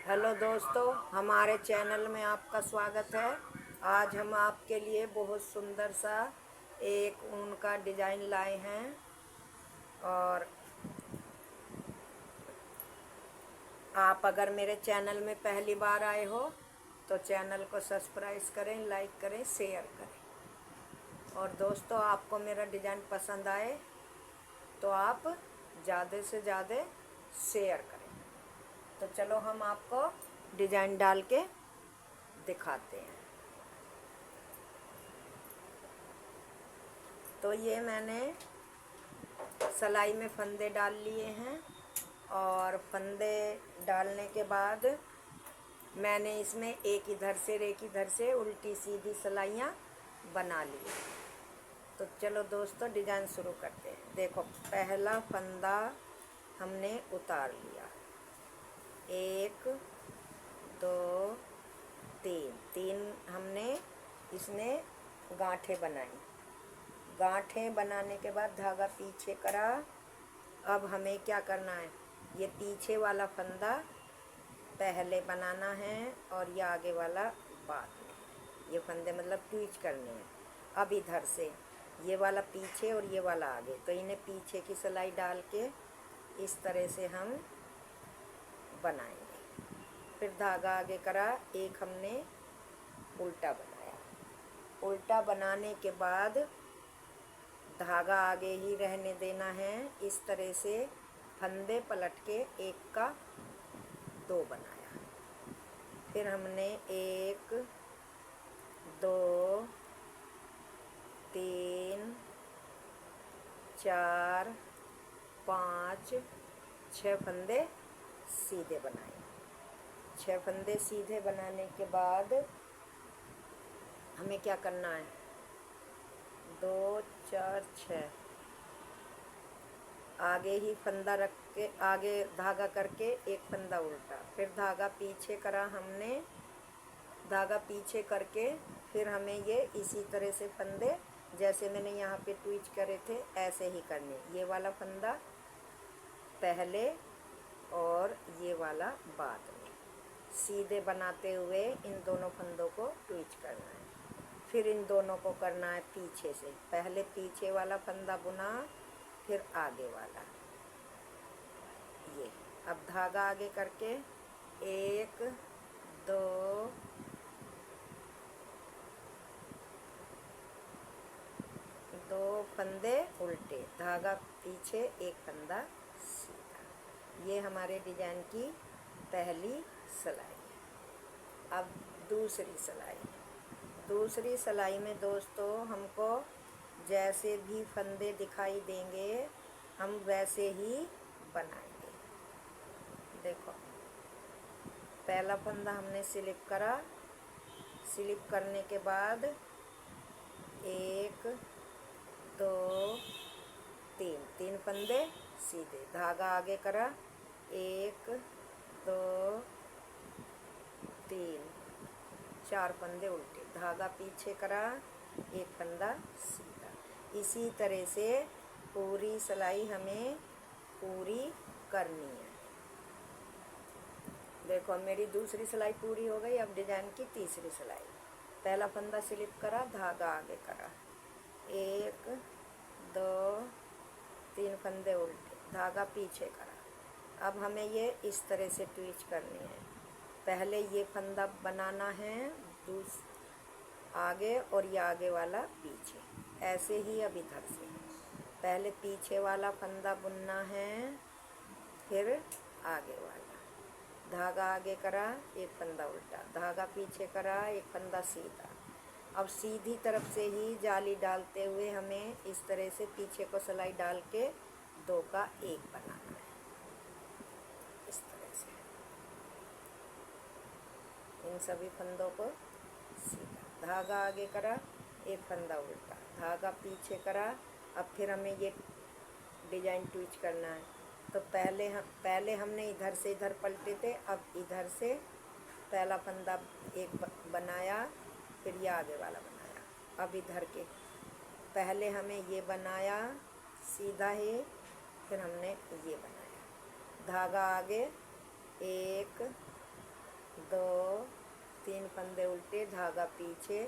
Hello दोस्तों, हमारे channel में आपका स्वागत है। आज हम आपके लिए बहुत सुंदर सा एक ऊन का डिज़ाइन लाए हैं। और आप अगर मेरे चैनल में पहली बार आए हो तो चैनल को सब्सक्राइब करें, लाइक करें, शेयर करें। और दोस्तों, आपको मेरा डिज़ाइन पसंद आए तो आप ज़्यादा से ज़्यादा शेयर करें। तो चलो हम आपको डिज़ाइन डाल के दिखाते हैं। तो ये मैंने सिलाई में फंदे डाल लिए हैं और फंदे डालने के बाद मैंने इसमें एक इधर से उल्टी सीधी सिलाइयाँ बना ली। तो चलो दोस्तों, डिज़ाइन शुरू करते हैं। देखो, पहला फंदा हमने उतार लिया, 1 2 3 हमने इसमें गांठें बनाई। गांठें बनाने के बाद धागा पीछे करा। अब हमें क्या करना है, ये पीछे वाला फंदा पहले बनाना है और ये आगे वाला बाद में। ये फंदे मतलब ट्विच करने हैं। अब इधर से ये वाला पीछे और ये वाला आगे, तो इन्हें पीछे की सिलाई डाल के इस तरह से हम बनाएंगे। फिर धागा आगे करा, एक हमने उल्टा बनाया। उल्टा बनाने के बाद धागा आगे ही रहने देना है। इस तरह से फंदे पलट के एक का 2 बनाया। फिर हमने 1 2 3 4 5 6 फंदे सीधे बनाए। 6 फंदे सीधे बनाने के बाद हमें क्या करना है, 2 4 6 आगे ही फंदा रख के आगे धागा करके एक फंदा उल्टा, फिर धागा पीछे करा हमने। धागा पीछे करके फिर हमें ये इसी तरह से फंदे, जैसे मैंने यहाँ पे ट्विच करे थे, ऐसे ही करने। ये वाला फंदा पहले और ये वाला बाद में सीधे बनाते हुए इन दोनों फंदों को ट्विच करना है। फिर इन दोनों को करना है पीछे से। पहले पीछे वाला फंदा बुना, फिर आगे वाला। ये अब धागा आगे करके 1 2 2 फंदे उल्टे, धागा पीछे, एक फंदा सीधा। ये हमारे डिजाइन की पहली सिलाई। अब दूसरी सिलाई। दूसरी सिलाई में दोस्तों हमको जैसे भी फंदे दिखाई देंगे हम वैसे ही बनाएंगे। देखो, पहला फंदा हमने स्लिप करा। स्लिप करने के बाद 1 2 3 फंदे सीधे, धागा आगे करा, 1 2 3 4 फंदे उल्टे, धागा पीछे करा, एक फंदा सीधा। इसी तरह से पूरी सिलाई हमें पूरी करनी है। देखो, मेरी दूसरी सिलाई पूरी हो गई। अब डिजाइन की तीसरी सिलाई। पहला फंदा स्लिप करा, धागा आगे करा, 1 2 3 फंदे उल्टे, धागा पीछे करा। अब हमें ये इस तरह से ट्विच करनी है। पहले ये फंदा बनाना है आगे और ये आगे वाला पीछे, ऐसे ही। अब इधर से पहले पीछे वाला फंदा बुनना है, फिर आगे वाला। धागा आगे करा, एक फंदा उल्टा, धागा पीछे करा, एक फंदा सीधा। अब सीधी तरफ से ही जाली डालते हुए हमें इस तरह से पीछे को सिलाई डाल के 2 का 1 बनाना है। इस तरह से इन सभी फंदों को सीधा, धागा आगे करा, एक फंदा उल्टा, धागा पीछे करा। अब फिर हमें ये डिजाइन ट्विच करना है। तो पहले हमने इधर से इधर पलटे थे। अब इधर से पहला फंदा एक बनाया, फिर ये आगे वाला बनाया। अब इधर के पहले हमें ये बनाया सीधा ही, फिर हमने ये बनाया। धागा आगे, 1 2 3 फंदे उल्टे, धागा पीछे,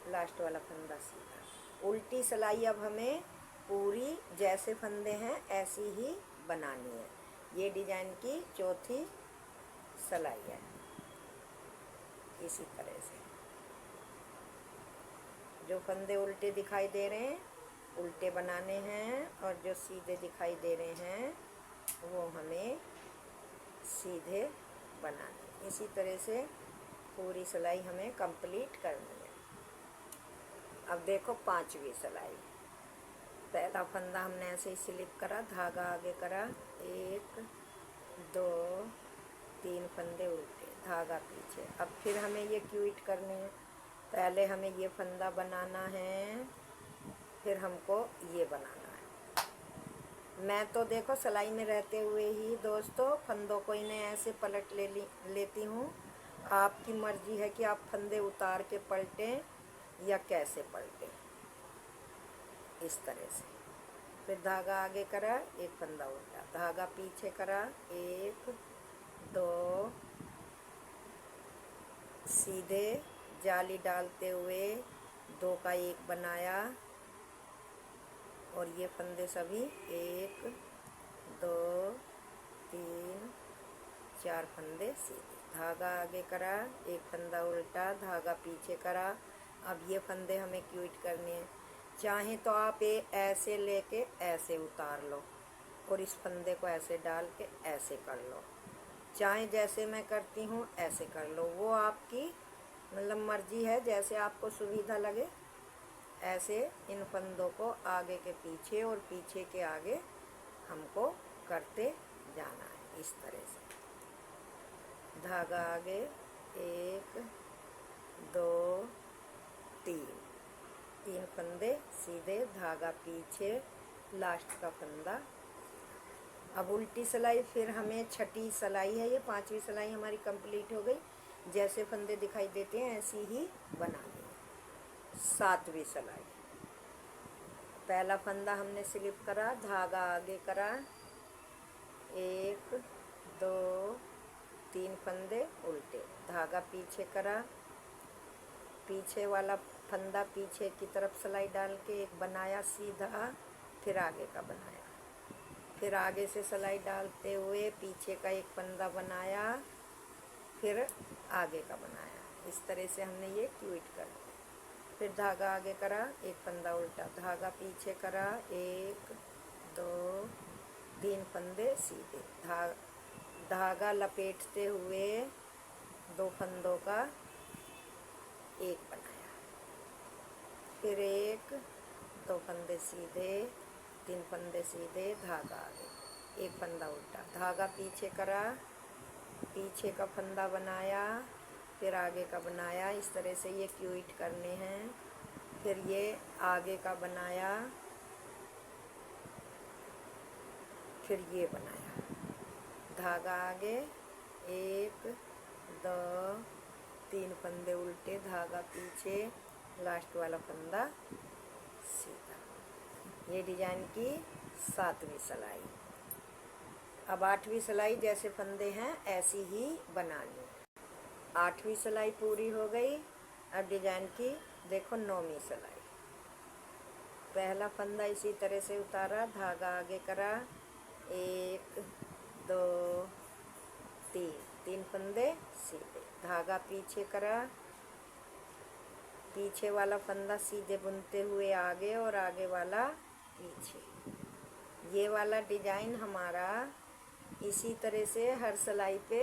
लास्ट वाला फंदा सीधा। उल्टी सिलाई अब हमें पूरी जैसे फंदे हैं ऐसी ही बनानी है। ये डिजाइन की चौथी सिलाई है। इसी तरह से जो फंदे उल्टे दिखाई दे रहे हैं उल्टे बनाने हैं, और जो सीधे दिखाई दे रहे हैं वो हमें सीधे बनाने। इसी तरह से पूरी सिलाई हमें कंप्लीट करनी है। अब देखो 5वीं सिलाई। पहला फंदा हमने ऐसे ही स्लिप करा, धागा आगे करा, 1 2 3 फंदे उल्टे, धागा पीछे। अब फिर हमें ये क्यूट करनी है। पहले हमें ये फंदा बनाना है, फिर हमको ये बनाना है। मैं तो देखो सिलाई में रहते हुए ही दोस्तों फंदों को इन्हें ऐसे पलट लेती हूँ। आपकी मर्जी है कि आप फंदे उतार के पलटें या कैसे पलटें, इस तरह से। फिर धागा आगे करा, एक फंदा उल्टा, धागा पीछे करा, 1 2 सीधे जाली डालते हुए 2 का 1 बनाया, और ये फंदे सभी 1 2 3 4 फंदे सीधे, धागा आगे करा, एक फंदा उल्टा, धागा पीछे करा। अब ये फंदे हमें क्यूट करने हैं। चाहे तो आप ये ऐसे लेके ऐसे उतार लो और इस फंदे को ऐसे डाल के ऐसे कर लो, चाहे जैसे मैं करती हूँ ऐसे कर लो। वो आपकी मतलब मर्जी है, जैसे आपको सुविधा लगे। ऐसे इन फंदों को आगे के पीछे और पीछे के आगे हमको करते जाना है, इस तरह से। धागा आगे, 1 2 3 फंदे सीधे, धागा पीछे, लास्ट का फंदा। अब उल्टी सिलाई फिर हमें छठी सिलाई है, ये 5वीं सिलाई हमारी कंप्लीट हो गई। जैसे फंदे दिखाई देते हैं ऐसी ही बनानी है। 7वीं सिलाई। पहला फंदा हमने स्लिप करा, धागा आगे करा, 1 2 3 फंदे उल्टे, धागा पीछे करा, पीछे वाला फंदा पीछे की तरफ सिलाई डाल के एक बनाया सीधा, फिर आगे का बनाया, फिर आगे से सिलाई डालते हुए पीछे का एक फंदा बनाया, फिर आगे का बनाया। इस तरह से हमने ये क्यूट कर दिया। फिर धागा आगे करा, एक फंदा उल्टा, धागा पीछे करा, 1 2 3 फंदे सीधे, धागा लपेटते हुए 2 फंदों का 1 बनाया, फिर 1 2 फंदे सीधे, 3 फंदे सीधे, धागा आगे, एक फंदा उल्टा, धागा पीछे करा, पीछे का फंदा बनाया, फिर आगे का बनाया। इस तरह से ये क्यूट करने हैं। फिर ये आगे का बनाया, फिर ये बनाया, धागा आगे, 1 2 3 फंदे उल्टे, धागा पीछे, लास्ट वाला फंदा सीधा। ये डिजाइन की 7वीं सिलाई। अब 8वीं सिलाई जैसे फंदे हैं ऐसी ही बनानी। 8वीं सिलाई पूरी हो गई। अब डिजाइन की देखो 9वीं सिलाई। पहला फंदा इसी तरह से उतारा, धागा आगे करा, 1 2 3 फंदे सीधे, धागा पीछे करा, पीछे वाला फंदा सीधे बुनते हुए आगे और आगे वाला पीछे। ये वाला डिजाइन हमारा इसी तरह से हर सिलाई पे,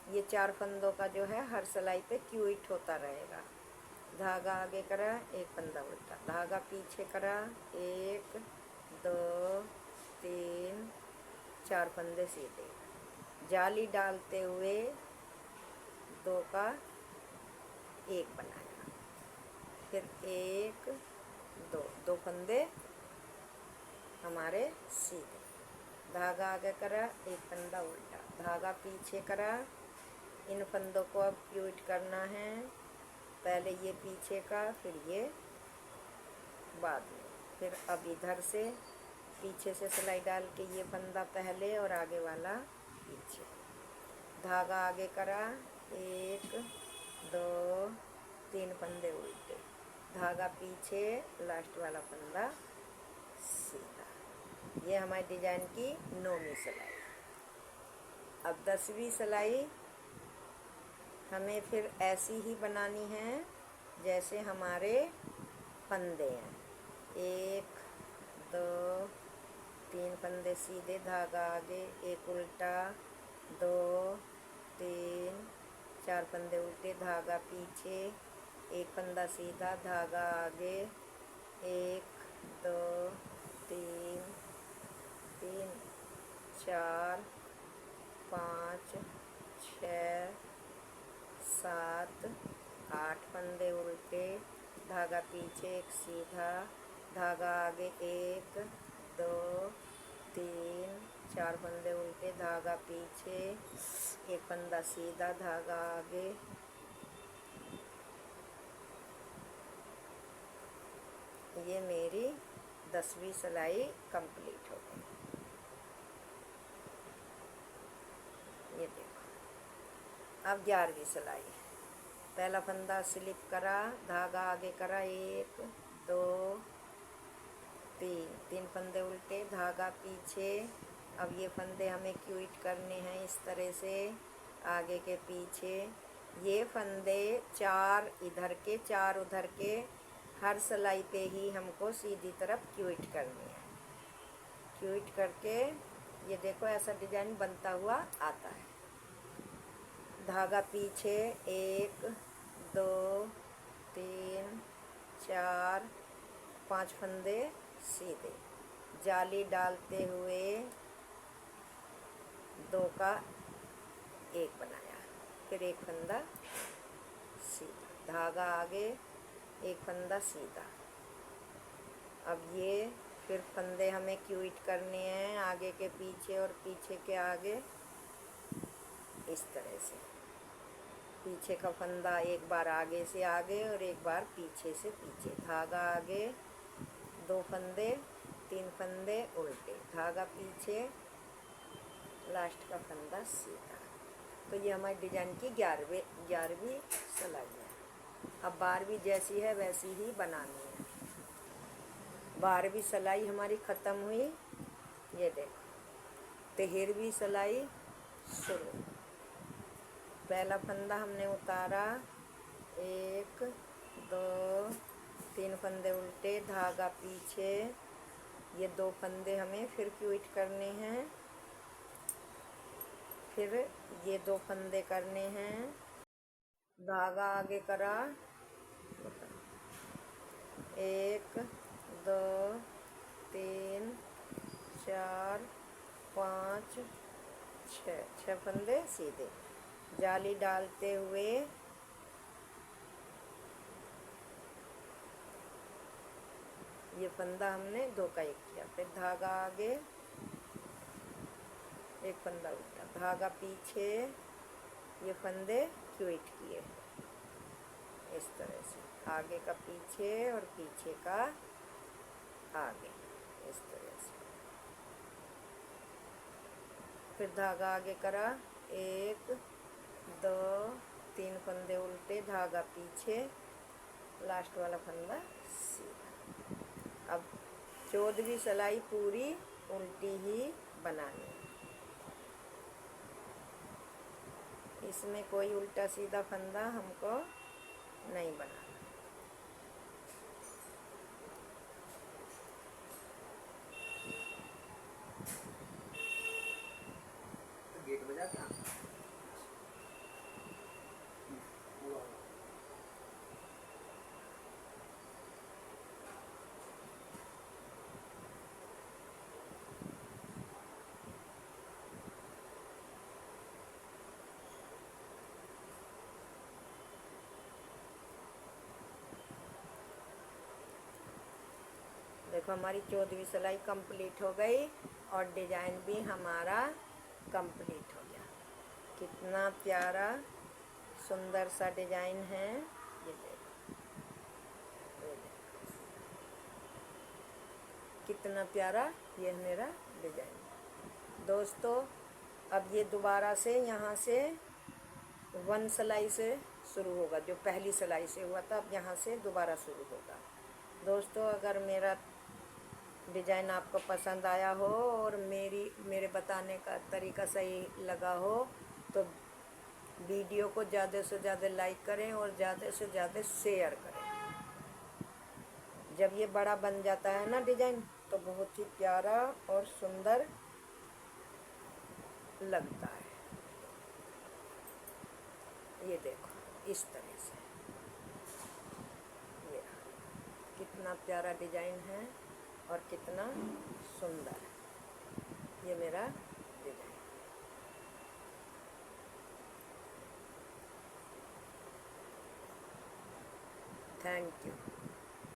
ये 4 फंदों का जो है हर सिलाई पे क्यूट होता रहेगा। धागा आगे करा, एक फंदा उल्टा, धागा पीछे करा, 1 2 3 4 फंदे सीधे, जाली डालते हुए 2 का 1 बनाया, फिर 1 2 फंदे हमारे सीधे, धागा आगे करा, एक फंदा उल्टा, धागा पीछे करा। इन फंदों को अब क्यूट करना है, पहले ये पीछे का, फिर ये बाद में। फिर अब इधर से पीछे से सिलाई डाल के ये फंदा पहले और आगे वाला पीछे, धागा आगे करा, 1 2 3 फंदे उल्टे, धागा पीछे, लास्ट वाला फंदा सीधा। ये हमारी डिजाइन की 9वीं सिलाई। अब 10वीं सिलाई हमें फिर ऐसी ही बनानी है जैसे हमारे फंदे हैं। 1 2 3 फंदे सीधे, धागा आगे, 1 उल्टा, 2 3 4 फंदे उल्टे, धागा पीछे, 1 फंदा सीधा, धागा आगे, 1 2 3 4 5 6 7 8 फंदे उल्टे, धागा पीछे, 1 सीधा, धागा आगे, 1 2 3 4 फंदे उल्टे, धागा पीछे, 1 फंदा सीधा, धागा आगे, ये मेरी 10वीं सिलाई कंप्लीट हो गई। ये देखो। अब 11वीं सिलाई। पहला फंदा स्लिप करा, धागा आगे करा, 1 2 3 फंदे उल्टे, धागा पीछे। अब ये फंदे हमें क्विट करने हैं इस तरह से, आगे के पीछे। ये फंदे 4 इधर के 4 उधर के, हर सिलाई पे ही हमको सीधी तरफ क्विट करनी है। क्विट करके ये देखो ऐसा डिजाइन बनता हुआ आता है। धागा पीछे, 1 2 3 4 5 फंदे सीधे, जाली डालते हुए 2 का 1 बनाया, फिर 1 फंदा सीधा, धागा आगे, 1 फंदा सीधा। अब ये फिर फंदे हमें क्विट करने हैं, आगे के पीछे और पीछे के आगे, इस तरह से। पीछे का फंदा एक बार आगे से आगे और एक बार पीछे से पीछे, धागा आगे, 2 फंदे, 3 फंदे उल्टे, धागा पीछे, लास्ट का फंदा सीधा। तो ये हमारी डिजाइन की 11वीं सिलाई है। अब 12वीं जैसी है वैसी ही बनानी है। 12वीं सिलाई हमारी ख़त्म हुई। ये देखो, 13वीं सिलाई शुरू। पहला फंदा हमने उतारा, 1 2 3 फंदे उल्टे, धागा पीछे, ये 2 फंदे हमें फिर क्विट करने हैं, फिर ये 2 फंदे करने हैं, धागा आगे करा, 1 2 3 4 5 6 फंदे सीधे, जाली डालते हुए ये फंदा हमने 2 का 1 किया, फिर धागा आगे, 1 फंदा उल्टा, धागा पीछे, ये फंदे क्विट किए इस तरह से, आगे का पीछे और पीछे का आगे, इस तरह से। फिर धागा आगे करा, 1 2 3 फंदे उल्टे, धागा पीछे, लास्ट वाला फंदा सीधा। अब 14वीं सिलाई पूरी उल्टी ही बनानी है। इसमें कोई उल्टा सीधा फंदा हमको नहीं बनाना। गेट बजा क्या? देखो हमारी 14वीं सिलाई कंप्लीट हो गई और डिजाइन भी हमारा कंप्लीट हो गया। कितना प्यारा सुंदर सा डिजाइन है, ये देखो। कितना प्यारा ये मेरा डिजाइन। दोस्तों अब ये दोबारा से यहाँ से 1 सिलाई से शुरू होगा, जो पहली सिलाई से हुआ था अब यहाँ से दोबारा शुरू होगा। दोस्तों अगर मेरा डिजाइन आपको पसंद आया हो और मेरे बताने का तरीका सही लगा हो तो वीडियो को ज़्यादा से ज़्यादा लाइक करें और ज़्यादा से ज़्यादा शेयर करें। जब ये बड़ा बन जाता है ना डिजाइन तो बहुत ही प्यारा और सुंदर लगता है। ये देखो इस तरह से ये कितना प्यारा डिजाइन है और कितना सुंदर है ये मेरा डिजाइन। Thank you.